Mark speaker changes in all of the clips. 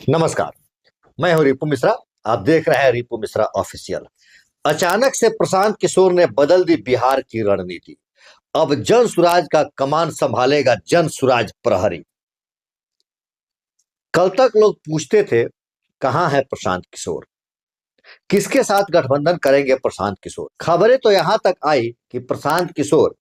Speaker 1: नमस्कार। मैं हूं रिपु मिश्रा। आप देख रहे हैं रिपु मिश्रा ऑफिशियल। अचानक से प्रशांत किशोर ने बदल दी बिहार की रणनीति। अब जन सुराज का कमान संभालेगा जन सुराज प्रहरी। कल तक लोग पूछते थे, कहां है प्रशांत किशोर, किसके साथ गठबंधन करेंगे प्रशांत किशोर। खबरें तो यहां तक आई कि प्रशांत किशोर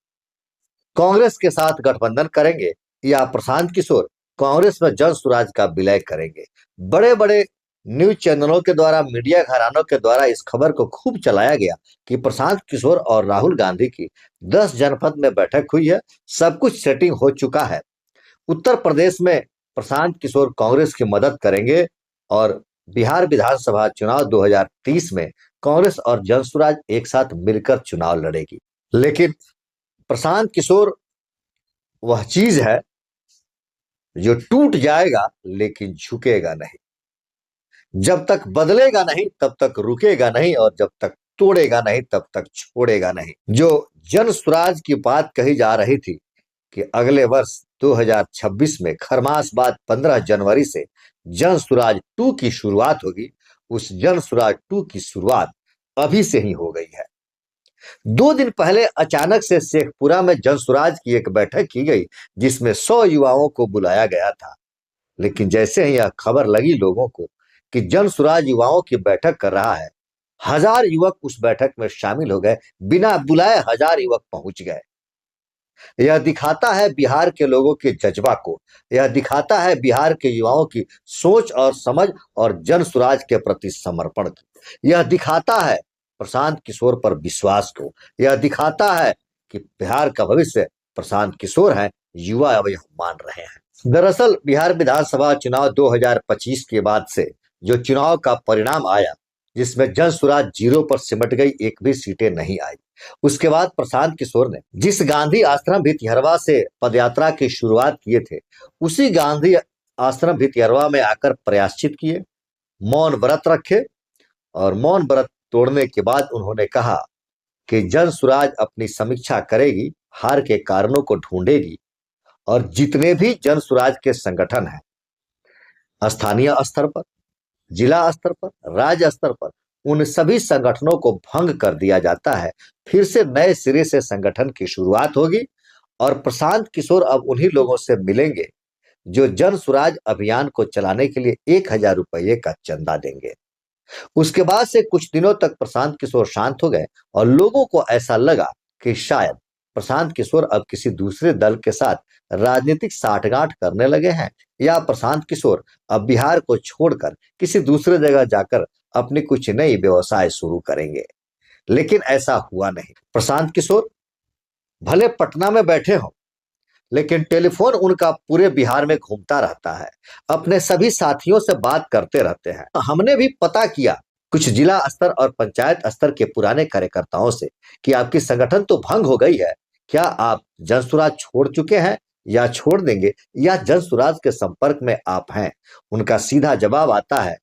Speaker 1: कांग्रेस के साथ गठबंधन करेंगे या प्रशांत किशोर कांग्रेस में जन सुराज का विलय करेंगे। बड़े बड़े न्यूज चैनलों के द्वारा, मीडिया घरानों के द्वारा इस खबर को खूब चलाया गया कि प्रशांत किशोर और राहुल गांधी की 10 जनपद में बैठक हुई है, सब कुछ सेटिंग हो चुका है। उत्तर प्रदेश में प्रशांत किशोर कांग्रेस की मदद करेंगे और बिहार विधानसभा चुनाव 2030 में कांग्रेस और जनसुराज एक साथ मिलकर चुनाव लड़ेगी। लेकिन प्रशांत किशोर वह चीज है जो टूट जाएगा लेकिन झुकेगा नहीं। जब तक बदलेगा नहीं तब तक रुकेगा नहीं, और जब तक तोड़ेगा नहीं तब तक छोड़ेगा नहीं। जो जन सुराज की बात कही जा रही थी कि अगले वर्ष 2026 में खरमास बाद 15 जनवरी से जन सुराज 2 की शुरुआत होगी, उस जन सुराज 2 की शुरुआत अभी से ही हो गई है। 2 दिन पहले अचानक से शेखपुरा में जनसुराज की एक बैठक की गई जिसमें 100 युवाओं को बुलाया गया था। लेकिन जैसे ही यह खबर लगी लोगों को कि जनसुराज युवाओं की बैठक कर रहा है, 1000 युवक उस बैठक में शामिल हो गए। बिना बुलाए 1000 युवक पहुंच गए। यह दिखाता है बिहार के लोगों के जज्बा को, यह दिखाता है बिहार के युवाओं की सोच और समझ और जनसुराज के प्रति समर्पण की। यह दिखाता है प्रशांत किशोर पर विश्वास को। यह दिखाता है कि बिहार का भविष्य प्रशांत किशोर है, युवा अब यह मान रहे हैं। दरअसल बिहार विधानसभा चुनाव 2025 के बाद से जो चुनाव का परिणाम आया, जिसमें जनसुराज 0 पर सिमट गई, एक भी सीटें नहीं आई। उसके बाद प्रशांत किशोर ने जिस गांधी आश्रम भितिहरवा से पदयात्रा की शुरुआत किए थे, उसी गांधी आश्रम भितिहरवा में आकर प्रयाश्चित किए, मौन व्रत रखे, और मौन व्रत तोड़ने के बाद उन्होंने कहा कि जन सुराज अपनी समीक्षा करेगी, हार के कारणों को ढूंढेगी, और जितने भी जन सुराज के संगठन हैं स्थानीय स्तर पर, जिला स्तर पर, राज्य स्तर पर, उन सभी संगठनों को भंग कर दिया जाता है। फिर से नए सिरे से संगठन की शुरुआत होगी और प्रशांत किशोर अब उन्हीं लोगों से मिलेंगे जो जन सुराज अभियान को चलाने के लिए 1000 रुपये का चंदा देंगे। उसके बाद से कुछ दिनों तक प्रशांत किशोर शांत हो गए और लोगों को ऐसा लगा कि शायद प्रशांत किशोर अब किसी दूसरे दल के साथ राजनीतिक साठगांठ करने लगे हैं, या प्रशांत किशोर अब बिहार को छोड़कर किसी दूसरे जगह जाकर अपनी कुछ नई व्यवसाय शुरू करेंगे। लेकिन ऐसा हुआ नहीं। प्रशांत किशोर भले पटना में बैठे हों, लेकिन टेलीफोन उनका पूरे बिहार में घूमता रहता है, अपने सभी साथियों से बात करते रहते हैं। हमने भी पता किया कुछ जिला स्तर और पंचायत स्तर के पुराने कार्यकर्ताओं से कि आपकी संगठन तो भंग हो गई है, क्या आप जनसुराज छोड़ चुके हैं या छोड़ देंगे, या जनसुराज के संपर्क में आप हैं। उनका सीधा जवाब आता है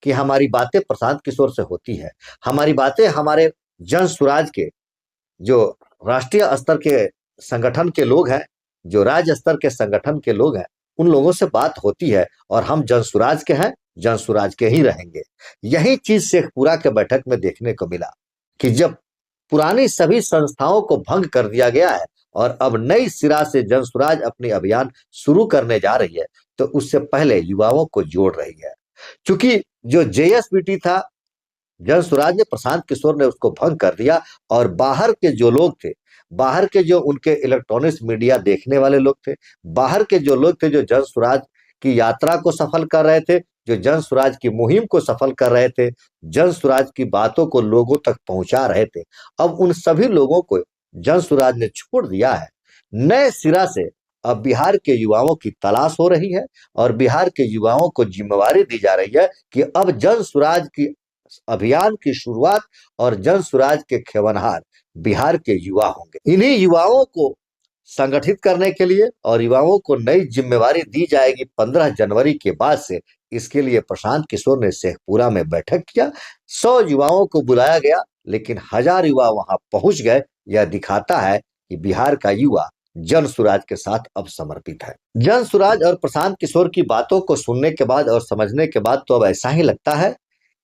Speaker 1: कि हमारी बातें प्रशांत किशोर से होती है, हमारी बातें हमारे जनसुराज के जो राष्ट्रीय स्तर के संगठन के लोग हैं, जो राज्य स्तर के संगठन के लोग हैं, उन लोगों से बात होती है, और हम जनसुराज के हैं, जनसुराज के ही रहेंगे। यही चीज शेखपुरा के बैठक में देखने को मिला कि जब पुरानी सभी संस्थाओं को भंग कर दिया गया है और अब नई सिरा से जनसुराज अपनी अभियान शुरू करने जा रही है, तो उससे पहले युवाओं को जोड़ रही है। क्योंकि जो जेएसपीटी था, जनसुराज ने, प्रशांत किशोर ने उसको भंग कर दिया, और बाहर के जो लोग थे, बाहर के जो उनके इलेक्ट्रॉनिक्स मीडिया देखने वाले लोग थे, बाहर के जो लोग थे जो जनसुराज की यात्रा को सफल कर रहे थे, जो जनसुराज की मुहिम को सफल कर रहे थे, जनसुराज की बातों को लोगों तक पहुंचा रहे थे, अब उन सभी लोगों को जनसुराज ने छोड़ दिया है। नए सिरा से अब बिहार के युवाओं की तलाश हो रही है, और बिहार के युवाओं को जिम्मेवारी दी जा रही है कि अब जनसुराज की अभियान की शुरुआत और जनसुराज के खेवनहार बिहार के युवा होंगे। इन्हीं युवाओं को संगठित करने के लिए और युवाओं को नई जिम्मेवारी दी जाएगी 15 जनवरी के बाद से। इसके लिए प्रशांत किशोर ने शेखपुरा में बैठक किया, 100 युवाओं को बुलाया गया, लेकिन 1000 युवा वहां पहुंच गए। यह दिखाता है कि बिहार का युवा जन सुराज के साथ अब समर्पित है। जन सुराज और प्रशांत किशोर की बातों को सुनने के बाद और समझने के बाद तो अब ऐसा ही लगता है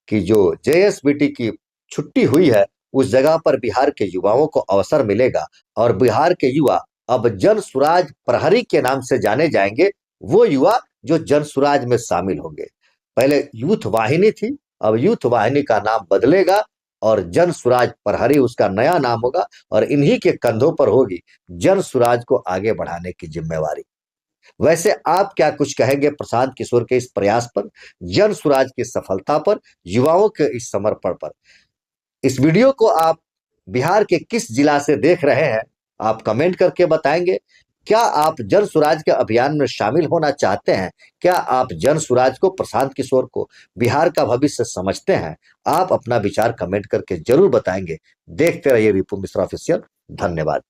Speaker 1: कि जो जेएसबीटी की छुट्टी हुई है उस जगह पर बिहार के युवाओं को अवसर मिलेगा और बिहार के युवा अब जन सुराज प्रहरी के नाम से जाने जाएंगे। वो युवा जो जन सुराज में शामिल होंगे। पहले यूथ वाहिनी थी, अब यूथ वाहिनी का नाम बदलेगा और जन सुराज प्रहरी उसका नया नाम होगा और इन्हीं के कंधों पर होगी जन सुराज को आगे बढ़ाने की जिम्मेवारी। वैसे आप क्या कुछ कहेंगे प्रशांत किशोर के इस प्रयास पर, जन सुराज की सफलता पर, युवाओं के इस समर्पण पर? इस वीडियो को आप बिहार के किस जिला से देख रहे हैं, आप कमेंट करके बताएंगे। क्या आप जन सुराज के अभियान में शामिल होना चाहते हैं? क्या आप जन सुराज को, प्रशांत किशोर को बिहार का भविष्य समझते हैं? आप अपना विचार कमेंट करके जरूर बताएंगे। देखते रहिए रिपु मिश्रा ऑफिशियल। धन्यवाद।